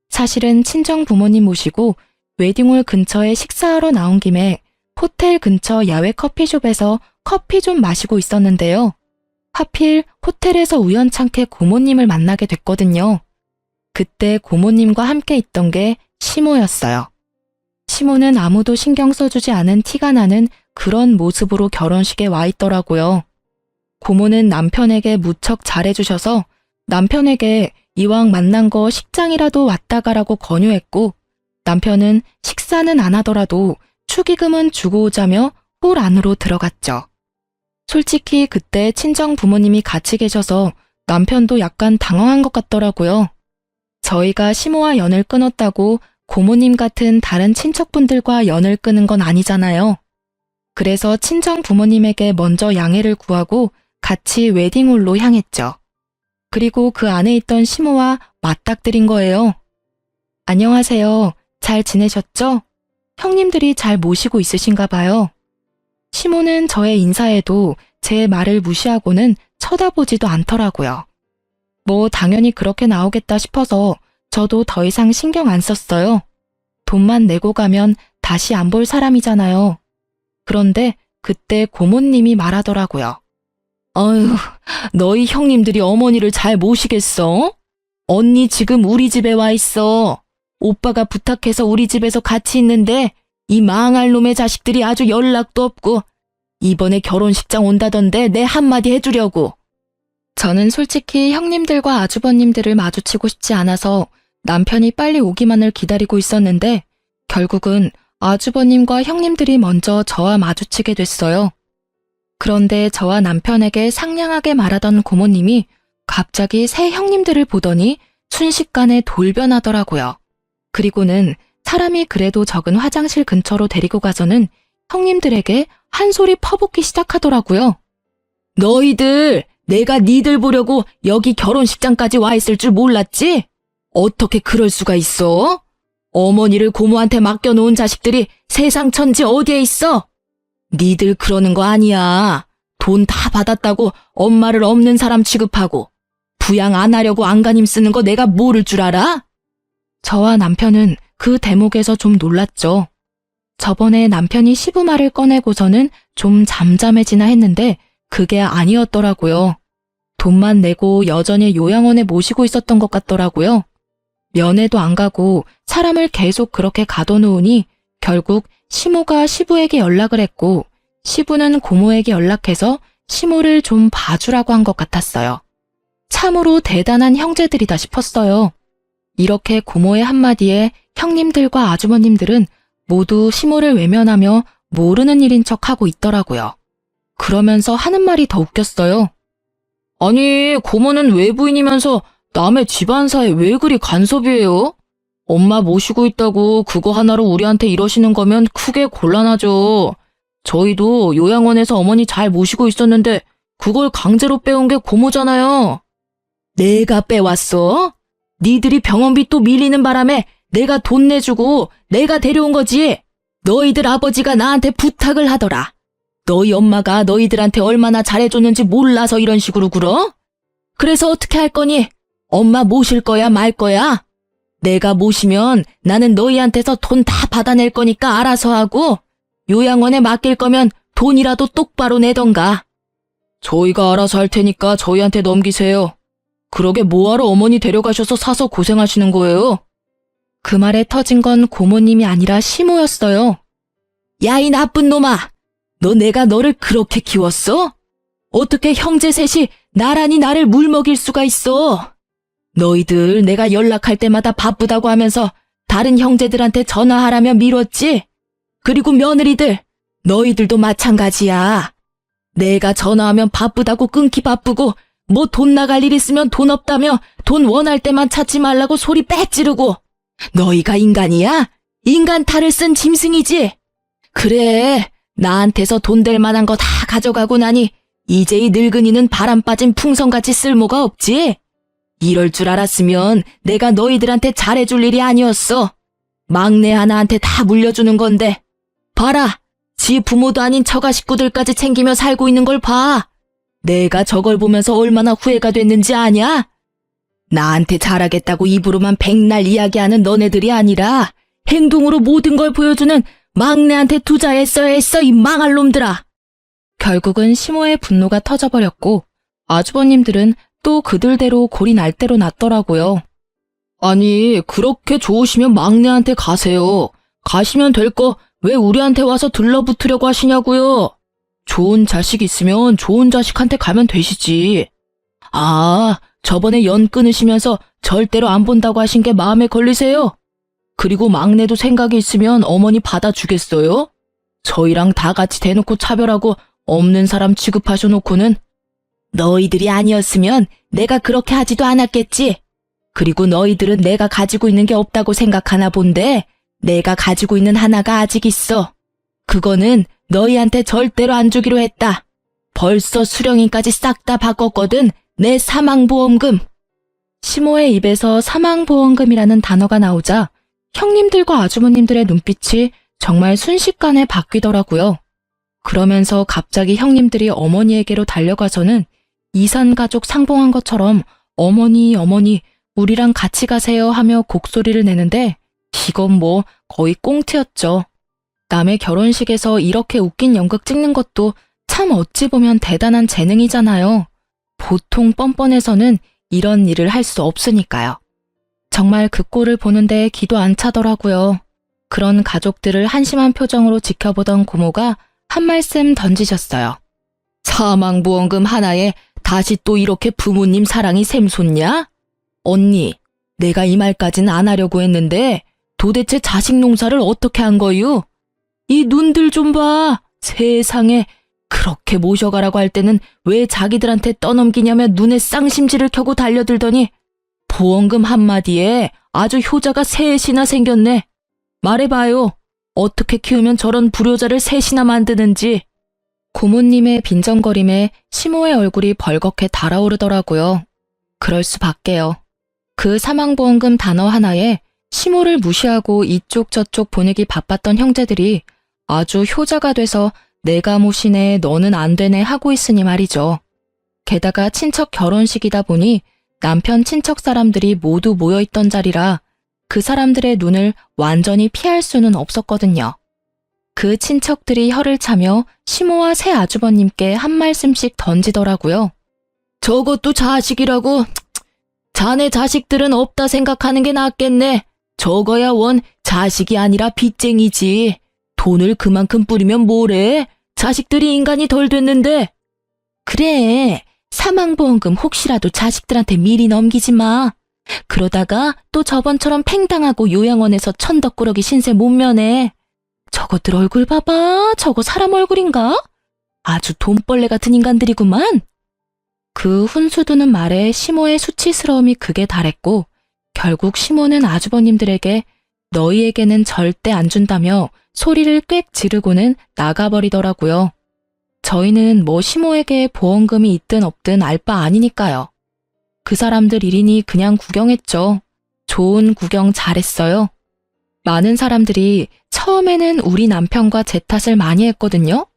사실은 친정 부모님 모시고 웨딩홀 근처에 식사하러 나온 김에 호텔 근처 야외 커피숍에서 커피 좀 마시고 있었는데요. 하필 호텔에서 우연찮게 고모님을 만나게 됐거든요. 그때 고모님과 함께 있던 게 시모였어요. 시모는 아무도 신경 써주지 않은 티가 나는 그런 모습으로 결혼식에 와 있더라고요. 고모는 남편에게 무척 잘해주셔서 남편에게 이왕 만난 거 식장이라도 왔다 가라고 권유했고 남편은 식사는 안 하더라도 축의금은 주고 오자며 홀 안으로 들어갔죠. 솔직히 그때 친정 부모님이 같이 계셔서 남편도 약간 당황한 것 같더라고요. 저희가 시모와 연을 끊었다고 고모님 같은 다른 친척분들과 연을 끊은 건 아니잖아요. 그래서 친정 부모님에게 먼저 양해를 구하고 같이 웨딩홀로 향했죠. 그리고 그 안에 있던 시모와 맞닥뜨린 거예요. 안녕하세요. 잘 지내셨죠? 형님들이 잘 모시고 있으신가 봐요. 시모는 저의 인사에도 제 말을 무시하고는 쳐다보지도 않더라고요. 뭐 당연히 그렇게 나오겠다 싶어서 저도 더 이상 신경 안 썼어요. 돈만 내고 가면 다시 안 볼 사람이잖아요. 그런데 그때 고모님이 말하더라고요. 어휴, 너희 형님들이 어머니를 잘 모시겠어? 언니 지금 우리 집에 와 있어. 오빠가 부탁해서 우리 집에서 같이 있는데 이 망할 놈의 자식들이 아주 연락도 없고 이번에 결혼식장 온다던데 내 한마디 해주려고. 저는 솔직히 형님들과 아주버님들을 마주치고 싶지 않아서 남편이 빨리 오기만을 기다리고 있었는데 결국은 아주버님과 형님들이 먼저 저와 마주치게 됐어요. 그런데 저와 남편에게 상냥하게 말하던 고모님이 갑자기 새 형님들을 보더니 순식간에 돌변하더라고요. 그리고는 사람이 그래도 적은 화장실 근처로 데리고 가서는 형님들에게 한 소리 퍼붓기 시작하더라고요. 너희들, 내가 니들 보려고 여기 결혼식장까지 와 있을 줄 몰랐지? 어떻게 그럴 수가 있어? 어머니를 고모한테 맡겨놓은 자식들이 세상 천지 어디에 있어? 니들 그러는 거 아니야. 돈 다 받았다고 엄마를 없는 사람 취급하고 부양 안 하려고 안간힘 쓰는 거 내가 모를 줄 알아? 저와 남편은 그 대목에서 좀 놀랐죠. 저번에 남편이 시부말을 꺼내고서는 좀 잠잠해지나 했는데 그게 아니었더라고요. 돈만 내고 여전히 요양원에 모시고 있었던 것 같더라고요. 면회도 안 가고 사람을 계속 그렇게 가둬놓으니 결국 시모가 시부에게 연락을 했고 시부는 고모에게 연락해서 시모를 좀 봐주라고 한 것 같았어요. 참으로 대단한 형제들이다 싶었어요. 이렇게 고모의 한마디에 형님들과 아주머님들은 모두 시모를 외면하며 모르는 일인 척하고 있더라고요. 그러면서 하는 말이 더 웃겼어요. 아니, 고모는 외부인이면서 남의 집안사에 왜 그리 간섭이에요? 엄마 모시고 있다고 그거 하나로 우리한테 이러시는 거면 크게 곤란하죠. 저희도 요양원에서 어머니 잘 모시고 있었는데 그걸 강제로 빼온 게 고모잖아요. 내가 빼왔어? 니들이 병원비 또 밀리는 바람에 내가 돈 내주고 내가 데려온 거지. 너희들 아버지가 나한테 부탁을 하더라. 너희 엄마가 너희들한테 얼마나 잘해줬는지 몰라서 이런 식으로 굴어? 그래서 어떻게 할 거니? 엄마 모실 거야 말 거야? 내가 모시면 나는 너희한테서 돈 다 받아낼 거니까 알아서 하고 요양원에 맡길 거면 돈이라도 똑바로 내던가. 저희가 알아서 할 테니까 저희한테 넘기세요. 그러게 뭐하러 어머니 데려가셔서 사서 고생하시는 거예요? 그 말에 터진 건 고모님이 아니라 시모였어요. 야, 이 나쁜 놈아! 너 내가 너를 그렇게 키웠어? 어떻게 형제 셋이 나란히 나를 물먹일 수가 있어? 너희들 내가 연락할 때마다 바쁘다고 하면서 다른 형제들한테 전화하라며 미뤘지? 그리고 며느리들, 너희들도 마찬가지야. 내가 전화하면 바쁘다고 끊기 바쁘고 뭐 돈 나갈 일 있으면 돈 없다며 돈 원할 때만 찾지 말라고 소리 빼찌르고 너희가 인간이야? 인간 탈을 쓴 짐승이지? 그래, 나한테서 돈 될 만한 거 다 가져가고 나니 이제 이 늙은이는 바람 빠진 풍선같이 쓸모가 없지? 이럴 줄 알았으면 내가 너희들한테 잘해줄 일이 아니었어. 막내 하나한테 다 물려주는 건데. 봐라, 지 부모도 아닌 처가 식구들까지 챙기며 살고 있는 걸 봐. 내가 저걸 보면서 얼마나 후회가 됐는지 아냐? 나한테 잘하겠다고 입으로만 백날 이야기하는 너네들이 아니라 행동으로 모든 걸 보여주는 막내한테 투자했어야 했어, 이 망할 놈들아. 결국은 시모의 분노가 터져버렸고 아주버님들은 또 그들대로 골이 날 대로 났더라고요. 아니, 그렇게 좋으시면 막내한테 가세요. 가시면 될 거 왜 우리한테 와서 들러붙으려고 하시냐고요. 좋은 자식 있으면 좋은 자식한테 가면 되시지. 아, 저번에 연 끊으시면서 절대로 안 본다고 하신 게 마음에 걸리세요? 그리고 막내도 생각이 있으면 어머니 받아주겠어요? 저희랑 다 같이 대놓고 차별하고 없는 사람 취급하셔놓고는. 너희들이 아니었으면 내가 그렇게 하지도 않았겠지. 그리고 너희들은 내가 가지고 있는 게 없다고 생각하나 본데 내가 가지고 있는 하나가 아직 있어. 그거는 너희한테 절대로 안 주기로 했다. 벌써 수령인까지 싹 다 바꿨거든. 내 사망보험금. 시모의 입에서 사망보험금이라는 단어가 나오자 형님들과 아주머님들의 눈빛이 정말 순식간에 바뀌더라고요. 그러면서 갑자기 형님들이 어머니에게로 달려가서는 이산가족 상봉한 것처럼 어머니, 어머니, 우리랑 같이 가세요 하며 곡소리를 내는데 이건 뭐 거의 꽁트였죠. 남의 결혼식에서 이렇게 웃긴 연극 찍는 것도 참 어찌 보면 대단한 재능이잖아요. 보통 뻔뻔해서는 이런 일을 할 수 없으니까요. 정말 그 꼴을 보는데 기도 안 차더라고요. 그런 가족들을 한심한 표정으로 지켜보던 고모가 한 말씀 던지셨어요. 사망보험금 하나에 다시 또 이렇게 부모님 사랑이 샘솟냐? 언니, 내가 이 말까진 안 하려고 했는데 도대체 자식 농사를 어떻게 한 거유? 이 눈들 좀 봐. 세상에 그렇게 모셔가라고 할 때는 왜 자기들한테 떠넘기냐며 눈에 쌍심지를 켜고 달려들더니 보험금 한마디에 아주 효자가 셋이나 생겼네. 말해봐요. 어떻게 키우면 저런 불효자를 셋이나 만드는지. 고모님의 빈정거림에 시모의 얼굴이 벌겋게 달아오르더라고요. 그럴 수밖에요. 그 사망보험금 단어 하나에 시모를 무시하고 이쪽 저쪽 보내기 바빴던 형제들이 아주 효자가 돼서 내가 모시네 너는 안 되네 하고 있으니 말이죠. 게다가 친척 결혼식이다 보니 남편 친척 사람들이 모두 모여있던 자리라 그 사람들의 눈을 완전히 피할 수는 없었거든요. 그 친척들이 혀를 차며 시모와 새 아주버님께 한 말씀씩 던지더라고요. 저것도 자식이라고? 자네 자식들은 없다 생각하는 게 낫겠네. 저거야 원 자식이 아니라 빚쟁이지. 돈을 그만큼 뿌리면 뭐래? 자식들이 인간이 덜 됐는데. 그래, 사망보험금 혹시라도 자식들한테 미리 넘기지 마. 그러다가 또 저번처럼 팽당하고 요양원에서 천덕꾸러기 신세 못 면해. 저것들 얼굴 봐봐. 저거 사람 얼굴인가? 아주 돈벌레 같은 인간들이구만. 그 훈수두는 말에 시모의 수치스러움이 극에 달했고 결국 시모는 아주버님들에게 너희에게는 절대 안 준다며 소리를 꽥 지르고는 나가버리더라고요. 저희는 뭐 시모에게 보험금이 있든 없든 알 바 아니니까요. 그 사람들 일이니 그냥 구경했죠. 좋은 구경 잘했어요. 많은 사람들이 처음에는 우리 남편과 제 탓을 많이 했거든요.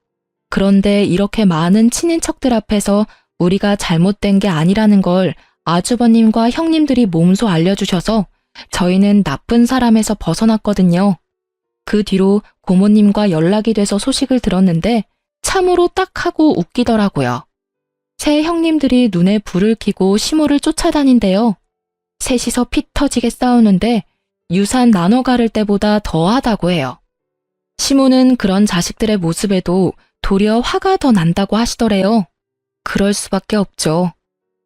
그런데 이렇게 많은 친인척들 앞에서 우리가 잘못된 게 아니라는 걸 아주버님과 형님들이 몸소 알려주셔서 저희는 나쁜 사람에서 벗어났거든요. 그 뒤로 고모님과 연락이 돼서 소식을 들었는데 참으로 딱하고 웃기더라고요. 새 형님들이 눈에 불을 켜고 시모를 쫓아다닌대요. 셋이서 피 터지게 싸우는데 유산 나눠 가를 때보다 더하다고 해요. 시모는 그런 자식들의 모습에도 도리어 화가 더 난다고 하시더래요. 그럴 수밖에 없죠.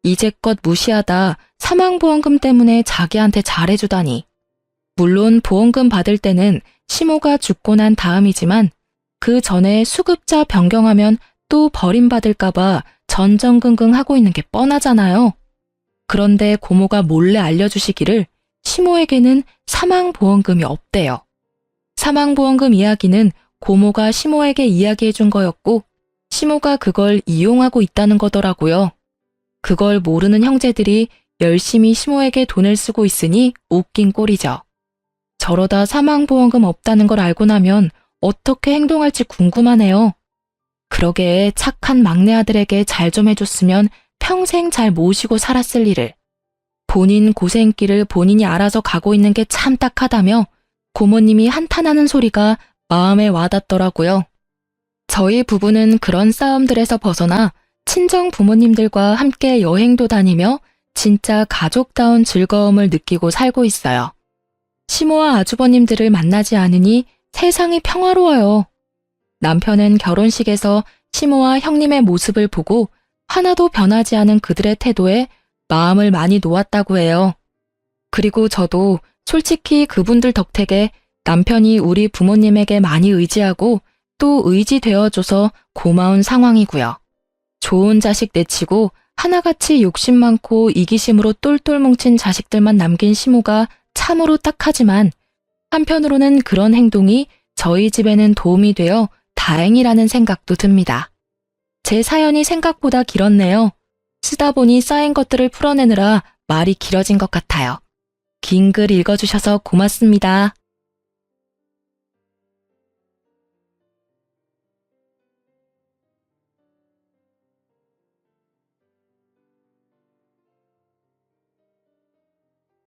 이제껏 무시하다 사망보험금 때문에 자기한테 잘해주다니. 물론 보험금 받을 때는 시모가 죽고 난 다음이지만 그 전에 수급자 변경하면 또 버림받을까봐 전전긍긍하고 있는 게 뻔하잖아요. 그런데 고모가 몰래 알려주시기를 시모에게는 사망보험금이 없대요. 사망보험금 이야기는 고모가 시모에게 이야기해준 거였고 시모가 그걸 이용하고 있다는 거더라고요. 그걸 모르는 형제들이 열심히 시모에게 돈을 쓰고 있으니 웃긴 꼴이죠. 저러다 사망보험금 없다는 걸 알고 나면 어떻게 행동할지 궁금하네요. 그러게 착한 막내 아들에게 잘 좀 해줬으면 평생 잘 모시고 살았을 일을. 본인 고생길을 본인이 알아서 가고 있는 게 참 딱하다며 고모님이 한탄하는 소리가 마음에 와닿더라고요. 저희 부부는 그런 싸움들에서 벗어나 친정 부모님들과 함께 여행도 다니며 진짜 가족다운 즐거움을 느끼고 살고 있어요. 시모와 아주버님들을 만나지 않으니 세상이 평화로워요. 남편은 결혼식에서 시모와 형님의 모습을 보고 하나도 변하지 않은 그들의 태도에 마음을 많이 놓았다고 해요. 그리고 저도 솔직히 그분들 덕택에 남편이 우리 부모님에게 많이 의지하고 또 의지되어줘서 고마운 상황이고요. 좋은 자식 내치고 하나같이 욕심 많고 이기심으로 똘똘 뭉친 자식들만 남긴 시모가 참으로 딱하지만 한편으로는 그런 행동이 저희 집에는 도움이 되어 다행이라는 생각도 듭니다. 제 사연이 생각보다 길었네요. 쓰다 보니 쌓인 것들을 풀어내느라 말이 길어진 것 같아요. 긴 글 읽어주셔서 고맙습니다.